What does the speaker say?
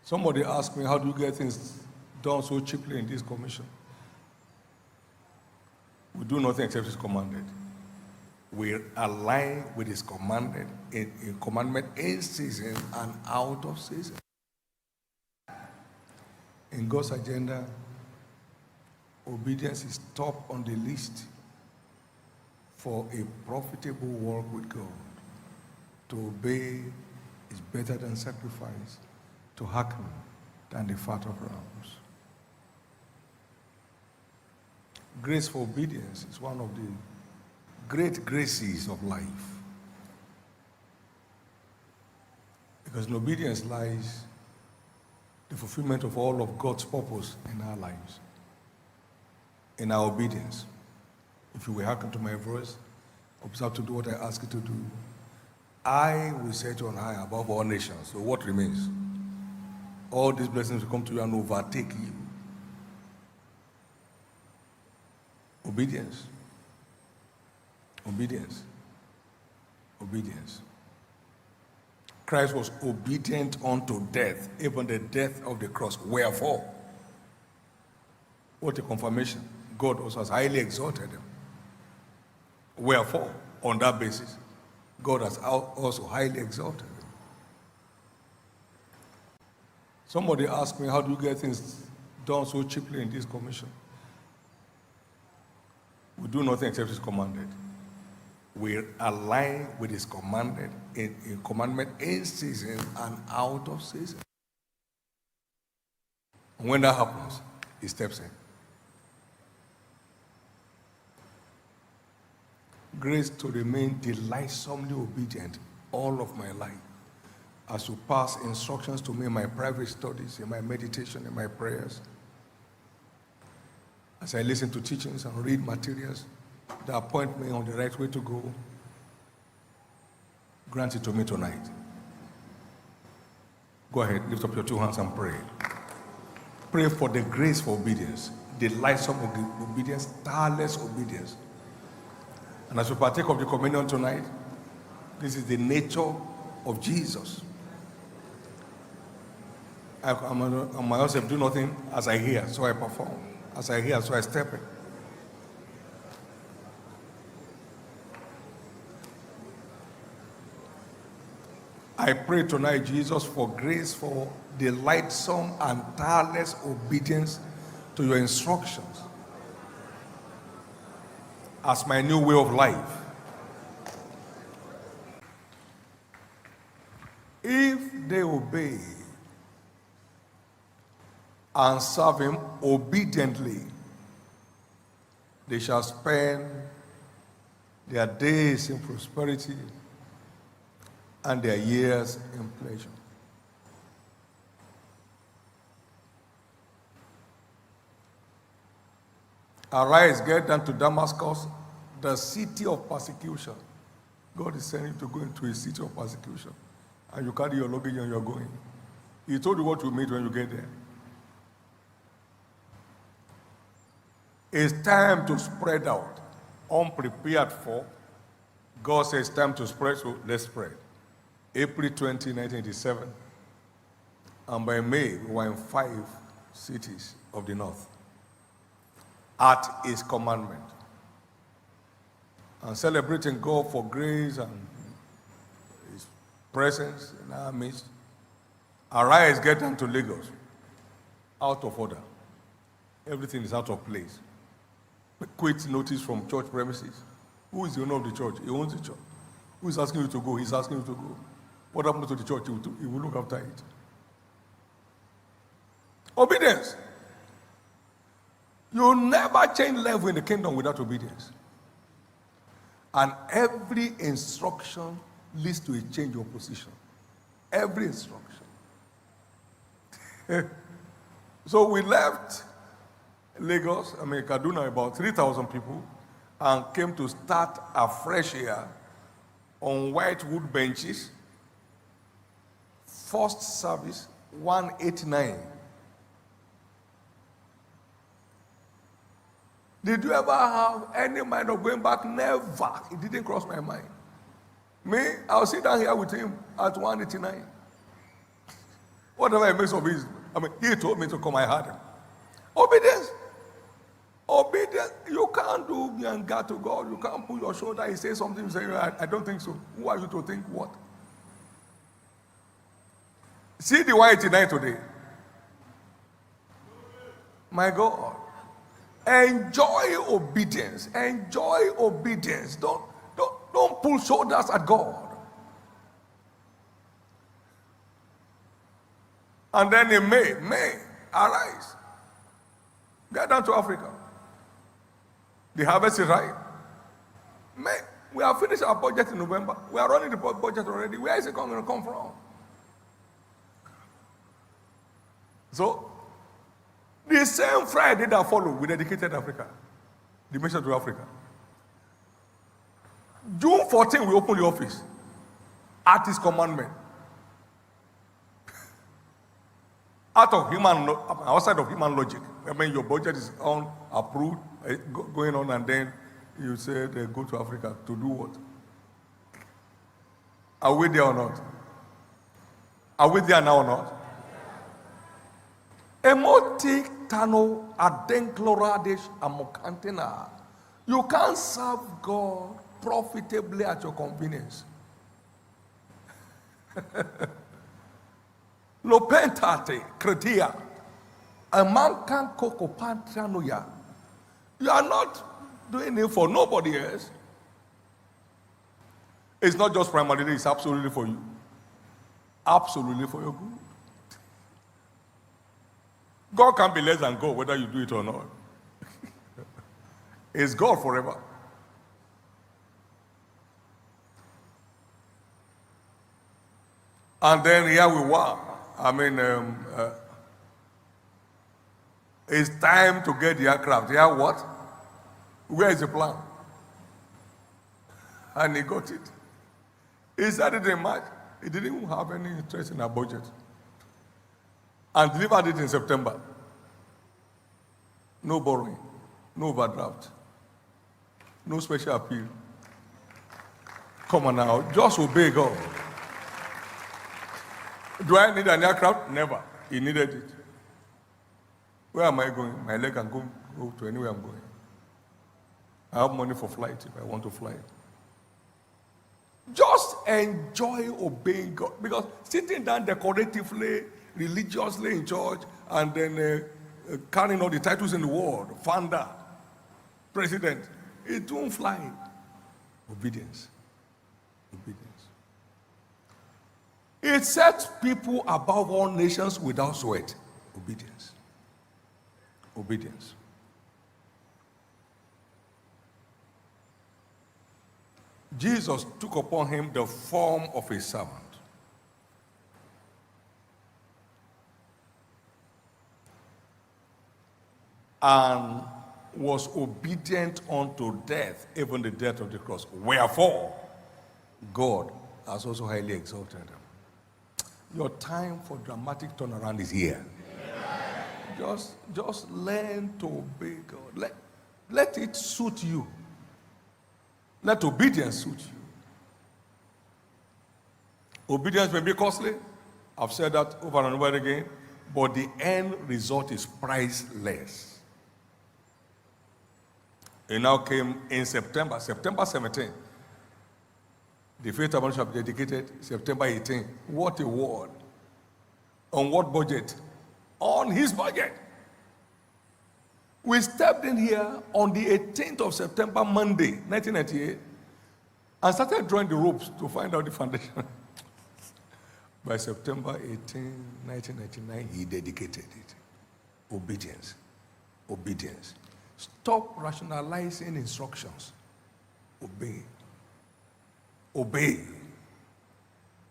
Somebody asked me, how do you get things done so cheaply in this commission? We do nothing except it's commanded. We align with his commandment in season and out of season. In God's agenda, obedience is top on the list for a profitable walk with God. To obey is better than sacrifice. To hearken than the fat of rams. Grace for obedience is one of the great graces of life. Because in obedience lies the fulfillment of all of God's purpose in our lives. In our obedience. If you will hearken to my voice, observe to do what I ask you to do, I will set you on high above all nations. So what remains? All these blessings will come to you and overtake you. Obedience. Obedience. Obedience. Christ was obedient unto death, even the death of the cross. Wherefore? What a confirmation. God also has highly exalted him. Wherefore, on that basis, God has also highly exalted him. Somebody asked me, how do you get things done so cheaply in this commission? We do nothing except it's commanded. We align with his commandment in season and out of season. And when that happens, he steps in. Grace to remain delightsomely obedient all of my life, as you pass instructions to me in my private studies, in my meditation, in my prayers, as I listen to teachings and read materials that point me on the right way to go. Grant it to me tonight. Go ahead, lift up your two hands and pray. Pray for the grace for obedience, delightsome obedience, tireless obedience. And as we partake of the communion tonight, this is the nature of Jesus. I myself do nothing as I hear, so I perform. As I hear, so I step in. I pray tonight, Jesus, for grace for delightsome and tireless obedience to your instructions as my new way of life. If they obey and serve him obediently, they shall spend their days in prosperity and their years in pleasure. Arise, get down to Damascus, the city of persecution. God is sending you to go into a city of persecution. And you carry your luggage and you're going. He told you what you meet when you get there. It's time to spread out. Unprepared for. God says it's time to spread, so let's spread. April 20, 1987. And by May, we were in 5 cities of the north at his commandment. And celebrating God for grace and his presence in our midst. Arise, get down to Lagos. Out of order. Everything is out of place. Quit notice from church premises. Who is the owner of the church? He owns the church. Who is asking you to go? He's asking you to go. What happened to the church? He will look after it. Obedience. You'll never change level in the kingdom without obedience. And every instruction leads to a change of position. Every instruction. So we left Lagos, Kaduna, about 3,000 people, and came to start a fresh year on white wood benches. First service, 189. Did you ever have any mind of going back? Never. It didn't cross my mind. Me, I'll sit down here with him at 189. Whatever he makes of his, he told me to come, I heard him. Obedience. Obedience. You can't do nyanga to God. You can't pull your shoulder. He says something, you say, I don't think so. Who are you to think what? See the 189 today. My God. Enjoy obedience. Enjoy obedience. Don't pull shoulders at God. And then in May, arise. Get down to Africa. The harvest is right. May, we have finished our budget in November. We are running the budget already. Where is it going to come from? So, the same Friday that followed, we dedicated Africa, the mission to Africa. June 14, we opened the office at his commandment. Outside of human logic. Your budget is approved, going on, and then you said go to Africa to do what? Are we there or not? Are we there now or not? Emotic tano adenkloradish amokantina. You can't serve God profitably at your convenience. Lopentate kretia. A man can kokopantranuya. You are not doing it for nobody else. It's not just primarily, it's absolutely for you. Absolutely for your good. God can be less than God, whether you do it or not. It's God forever. And then here we were. It's time to get the aircraft. Yeah, what? Where is the plan? And he got it. He started in March. He didn't even have any interest in our budget. And delivered it in September. No borrowing, no overdraft, no special appeal. Come on now, just obey God. Do I need an aircraft? Never. He needed it. Where am I going? My leg can go to anywhere I'm going. I have money for flight if I want to fly. Just enjoy obeying God. Because sitting down decoratively, religiously in church, and then carrying all the titles in the world, founder, president, it won't fly. Obedience. Obedience. It sets people above all nations without sweat. Obedience. Obedience. Jesus took upon him the form of a servant. And was obedient unto death, even the death of the cross. Wherefore, God has also highly exalted him. Your time for dramatic turnaround is here. Just learn to obey God. Let it suit you. Let obedience suit you. Obedience may be costly. I've said that over and over again. But the end result is priceless. It now came in September 17. The Faith Tabernacle dedicated September 18. What a word. On what budget? On his budget. We stepped in here on the 18th of September, Monday, 1998, and started drawing the ropes to find out the foundation. By September 18, 1999, he dedicated it. Obedience. Obedience. Stop rationalizing instructions. Obey. Obey.